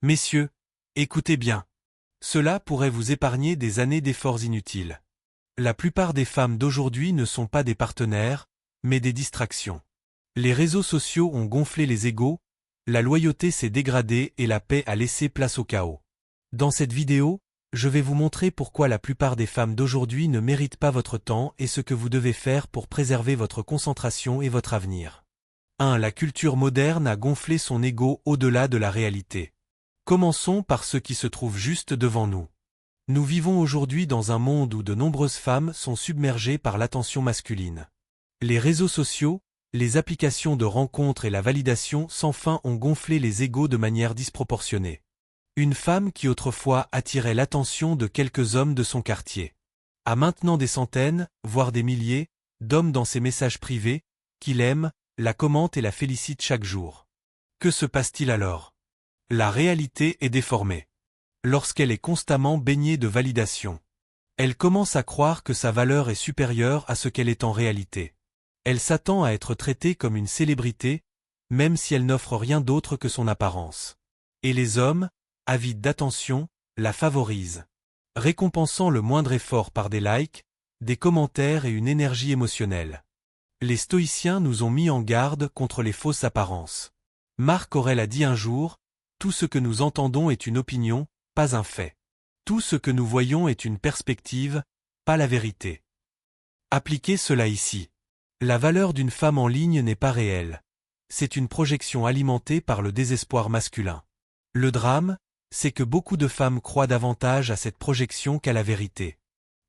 Messieurs, écoutez bien. Cela pourrait vous épargner des années d'efforts inutiles. La plupart des femmes d'aujourd'hui ne sont pas des partenaires, mais des distractions. Les réseaux sociaux ont gonflé les égos, la loyauté s'est dégradée et la paix a laissé place au chaos. Dans cette vidéo, je vais vous montrer pourquoi la plupart des femmes d'aujourd'hui ne méritent pas votre temps et ce que vous devez faire pour préserver votre concentration et votre avenir. 1. La culture moderne a gonflé son ego au-delà de la réalité. Commençons par ce qui se trouve juste devant nous. Nous vivons aujourd'hui dans un monde où de nombreuses femmes sont submergées par l'attention masculine. Les réseaux sociaux, les applications de rencontres et la validation sans fin ont gonflé les égos de manière disproportionnée. Une femme qui autrefois attirait l'attention de quelques hommes de son quartier a maintenant des centaines, voire des milliers, d'hommes dans ses messages privés, qui l'aiment, la commentent et la félicitent chaque jour. Que se passe-t-il alors? La réalité est déformée. Lorsqu'elle est constamment baignée de validation, elle commence à croire que sa valeur est supérieure à ce qu'elle est en réalité. Elle s'attend à être traitée comme une célébrité, même si elle n'offre rien d'autre que son apparence. Et les hommes, avides d'attention, la favorisent, récompensant le moindre effort par des likes, des commentaires et une énergie émotionnelle. Les stoïciens nous ont mis en garde contre les fausses apparences. Marc Aurèle a dit un jour, « Tout ce que nous entendons est une opinion, pas un fait. Tout ce que nous voyons est une perspective, pas la vérité. » Appliquez cela ici. La valeur d'une femme en ligne n'est pas réelle. C'est une projection alimentée par le désespoir masculin. Le drame, c'est que beaucoup de femmes croient davantage à cette projection qu'à la vérité.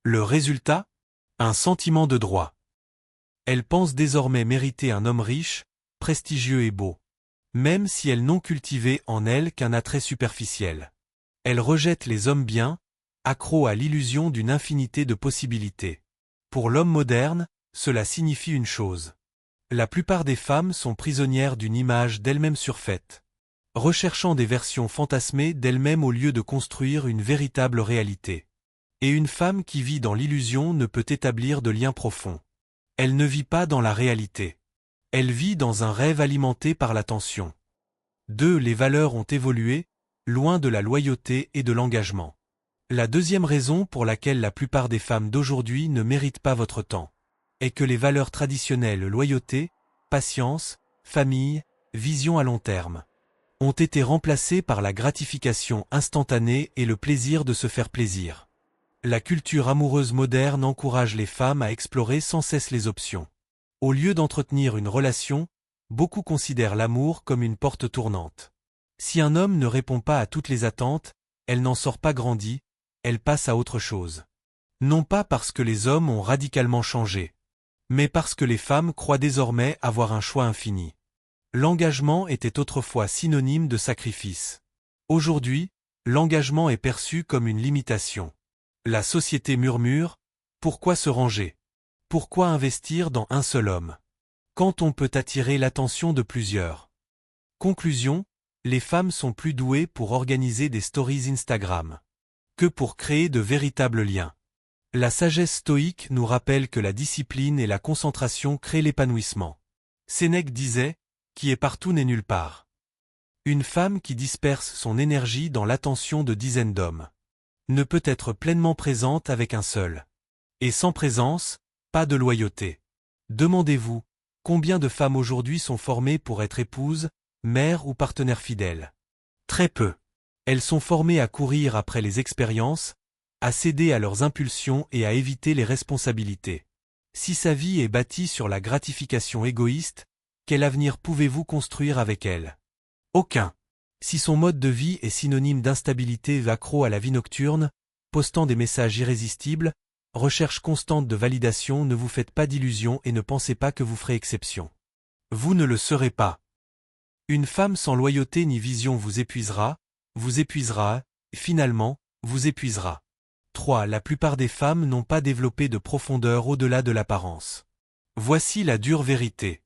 Le résultat? Un sentiment de droit. Elles pensent désormais mériter un homme riche, prestigieux et beau, même si elles n'ont cultivé en elles qu'un attrait superficiel. Elles rejettent les hommes bien, accros à l'illusion d'une infinité de possibilités. Pour l'homme moderne, cela signifie une chose. La plupart des femmes sont prisonnières d'une image d'elles-mêmes surfaite, recherchant des versions fantasmées d'elles-mêmes au lieu de construire une véritable réalité. Et une femme qui vit dans l'illusion ne peut établir de lien profond. Elle ne vit pas dans la réalité. Elle vit dans un rêve alimenté par l'attention. 2. Les valeurs ont évolué, loin de la loyauté et de l'engagement. La deuxième raison pour laquelle la plupart des femmes d'aujourd'hui ne méritent pas votre temps est que les valeurs traditionnelles loyauté, patience, famille, vision à long terme ont été remplacées par la gratification instantanée et le plaisir de se faire plaisir. La culture amoureuse moderne encourage les femmes à explorer sans cesse les options. Au lieu d'entretenir une relation, beaucoup considèrent l'amour comme une porte tournante. Si un homme ne répond pas à toutes les attentes, elle n'en sort pas grandie, elle passe à autre chose. Non pas parce que les hommes ont radicalement changé, mais parce que les femmes croient désormais avoir un choix infini. L'engagement était autrefois synonyme de sacrifice. Aujourd'hui, l'engagement est perçu comme une limitation. La société murmure, pourquoi se ranger? Pourquoi investir dans un seul homme? Quand on peut attirer l'attention de plusieurs. Conclusion, les femmes sont plus douées pour organiser des stories Instagram que pour créer de véritables liens. La sagesse stoïque nous rappelle que la discipline et la concentration créent l'épanouissement. Sénèque disait, « Qui est partout n'est nulle part ». Une femme qui disperse son énergie dans l'attention de dizaines d'hommes ne peut être pleinement présente avec un seul. Et sans présence, pas de loyauté. Demandez-vous, combien de femmes aujourd'hui sont formées pour être épouses, mères ou partenaires fidèles? Très peu. Elles sont formées à courir après les expériences, à céder à leurs impulsions et à éviter les responsabilités. Si sa vie est bâtie sur la gratification égoïste, quel avenir pouvez-vous construire avec elle? Aucun. Si son mode de vie est synonyme d'instabilité, accro à la vie nocturne, postant des messages irrésistibles, recherche constante de validation, ne vous faites pas d'illusions et ne pensez pas que vous ferez exception. Vous ne le serez pas. Une femme sans loyauté ni vision vous épuisera, finalement, vous épuisera. 3. La plupart des femmes n'ont pas développé de profondeur au-delà de l'apparence. Voici la dure vérité.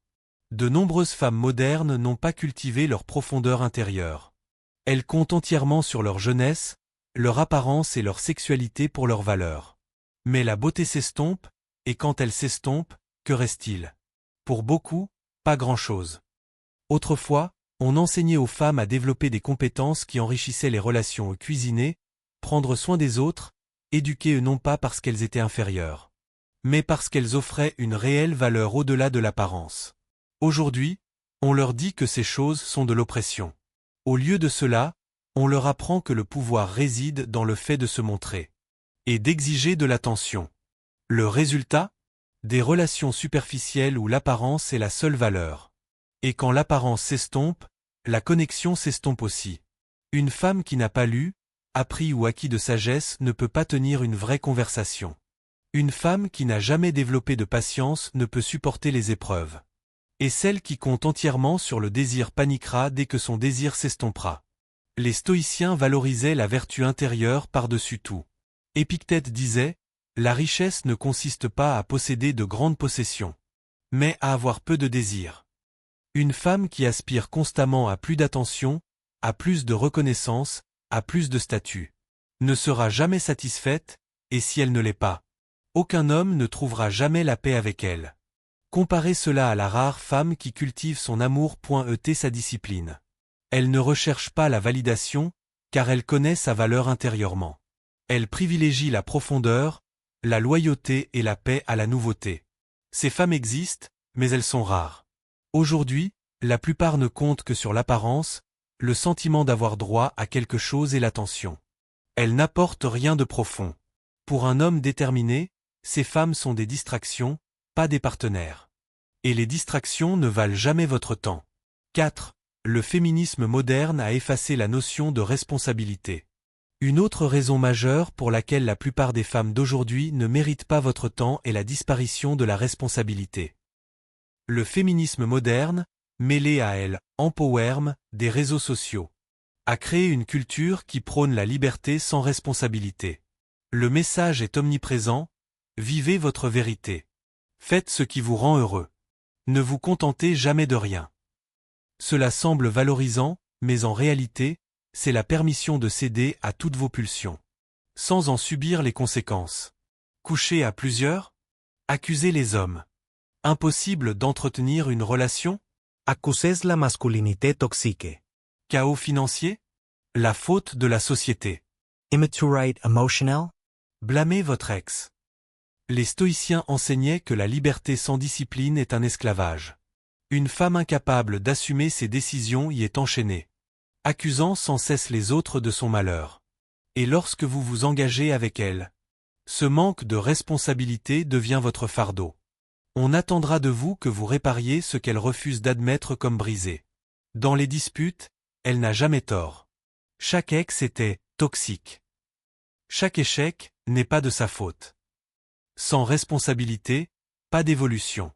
De nombreuses femmes modernes n'ont pas cultivé leur profondeur intérieure. Elles comptent entièrement sur leur jeunesse, leur apparence et leur sexualité pour leur valeur. Mais la beauté s'estompe, et quand elle s'estompe, que reste-t-il? Pour beaucoup, pas grand-chose. Autrefois, On enseignait aux femmes à développer des compétences qui enrichissaient les relations, cuisiner, prendre soin des autres, éduquer non pas parce qu'elles étaient inférieures, mais parce qu'elles offraient une réelle valeur au-delà de l'apparence. Aujourd'hui, on leur dit que ces choses sont de l'oppression. Au lieu de cela, on leur apprend que le pouvoir réside dans le fait de se montrer et d'exiger de l'attention. Le résultat? Des relations superficielles où l'apparence est la seule valeur. Et quand l'apparence s'estompe, la connexion s'estompe aussi. Une femme qui n'a pas lu, appris ou acquis de sagesse ne peut pas tenir une vraie conversation. Une femme qui n'a jamais développé de patience ne peut supporter les épreuves. Et celle qui compte entièrement sur le désir paniquera dès que son désir s'estompera. Les stoïciens valorisaient la vertu intérieure par-dessus tout. Épictète disait, « La richesse ne consiste pas à posséder de grandes possessions, mais à avoir peu de désirs. » Une femme qui aspire constamment à plus d'attention, à plus de reconnaissance, à plus de statut, ne sera jamais satisfaite, et si elle ne l'est pas, aucun homme ne trouvera jamais la paix avec elle. Comparez cela à la rare femme qui cultive son amour. Sa discipline. Elle ne recherche pas la validation, car elle connaît sa valeur intérieurement. Elle privilégie la profondeur, la loyauté et la paix à la nouveauté. Ces femmes existent, mais elles sont rares. Aujourd'hui, la plupart ne comptent que sur l'apparence, le sentiment d'avoir droit à quelque chose et l'attention. Elles n'apportent rien de profond. Pour un homme déterminé, ces femmes sont des distractions, pas des partenaires. Et les distractions ne valent jamais votre temps. 4. Le féminisme moderne a effacé la notion de responsabilité. Une autre raison majeure pour laquelle la plupart des femmes d'aujourd'hui ne méritent pas votre temps est la disparition de la responsabilité. Le féminisme moderne, mêlé à elle, empowerment, des réseaux sociaux, a créé une culture qui prône la liberté sans responsabilité. Le message est omniprésent, vivez votre vérité. Faites ce qui vous rend heureux. Ne vous contentez jamais de rien. Cela semble valorisant, mais en réalité, c'est la permission de céder à toutes vos pulsions, sans en subir les conséquences. Coucher à plusieurs? Accuser les hommes. Impossible d'entretenir une relation? Acusez la masculinité toxique. Chaos financier? La faute de la société. Immaturity emotional? Blâmez votre ex. Les stoïciens enseignaient que la liberté sans discipline est un esclavage. Une femme incapable d'assumer ses décisions y est enchaînée, accusant sans cesse les autres de son malheur. Et lorsque vous vous engagez avec elle, ce manque de responsabilité devient votre fardeau. On attendra de vous que vous répariez ce qu'elle refuse d'admettre comme brisé. Dans les disputes, elle n'a jamais tort. Chaque ex était toxique. Chaque échec n'est pas de sa faute. Sans responsabilité, pas d'évolution.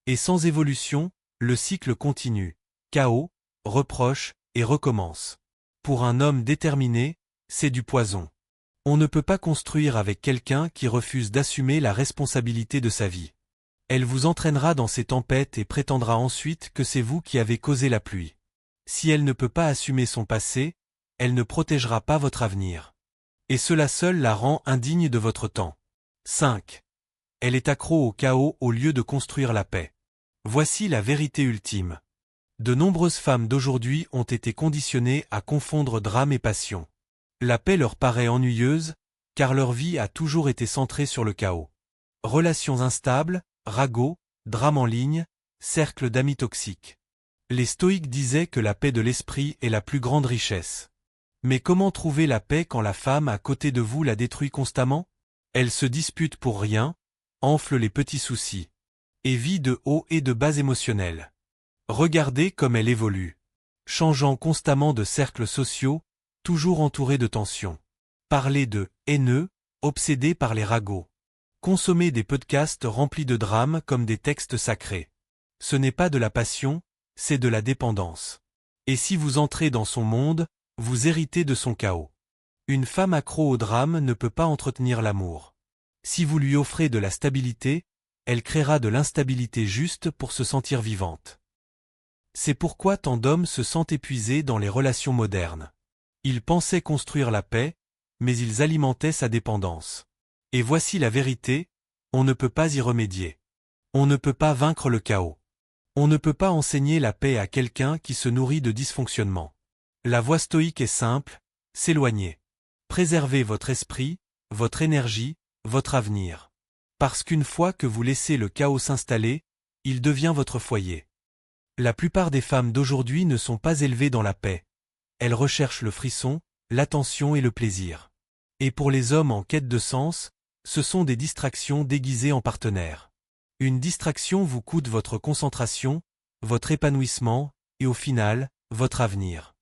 Et sans évolution, le cycle continue. Chaos, reproche et recommence. Pour un homme déterminé, c'est du poison. On ne peut pas construire avec quelqu'un qui refuse d'assumer la responsabilité de sa vie. Elle vous entraînera dans ses tempêtes et prétendra ensuite que c'est vous qui avez causé la pluie. Si elle ne peut pas assumer son passé, elle ne protégera pas votre avenir. Et cela seul la rend indigne de votre temps. 5. Elle est accro au chaos au lieu de construire la paix. Voici la vérité ultime. De nombreuses femmes d'aujourd'hui ont été conditionnées à confondre drame et passion. La paix leur paraît ennuyeuse, car leur vie a toujours été centrée sur le chaos. Relations instables, ragots, drames en ligne, cercle d'amis toxiques. Les stoïques disaient que la paix de l'esprit est la plus grande richesse. Mais comment trouver la paix quand la femme à côté de vous la détruit constamment? Elle se dispute pour rien, enfle les petits soucis, et vit de hauts et de bas émotionnels. Regardez comme elle évolue, changeant constamment de cercles sociaux, toujours entourée de tensions. Parler de haineux, obsédé par les ragots. Consommer des podcasts remplis de drames comme des textes sacrés. Ce n'est pas de la passion, c'est de la dépendance. Et si vous entrez dans son monde, vous héritez de son chaos. Une femme accro au drame ne peut pas entretenir l'amour. Si vous lui offrez de la stabilité, elle créera de l'instabilité juste pour se sentir vivante. C'est pourquoi tant d'hommes se sentent épuisés dans les relations modernes. Ils pensaient construire la paix, mais ils alimentaient sa dépendance. Et voici la vérité, on ne peut pas y remédier. On ne peut pas vaincre le chaos. On ne peut pas enseigner la paix à quelqu'un qui se nourrit de dysfonctionnement. La voie stoïque est simple, s'éloigner. Préservez votre esprit, votre énergie, votre avenir. Parce qu'une fois que vous laissez le chaos s'installer, il devient votre foyer. La plupart des femmes d'aujourd'hui ne sont pas élevées dans la paix. Elles recherchent le frisson, l'attention et le plaisir. Et pour les hommes en quête de sens, ce sont des distractions déguisées en partenaires. Une distraction vous coûte votre concentration, votre épanouissement, et au final, votre avenir.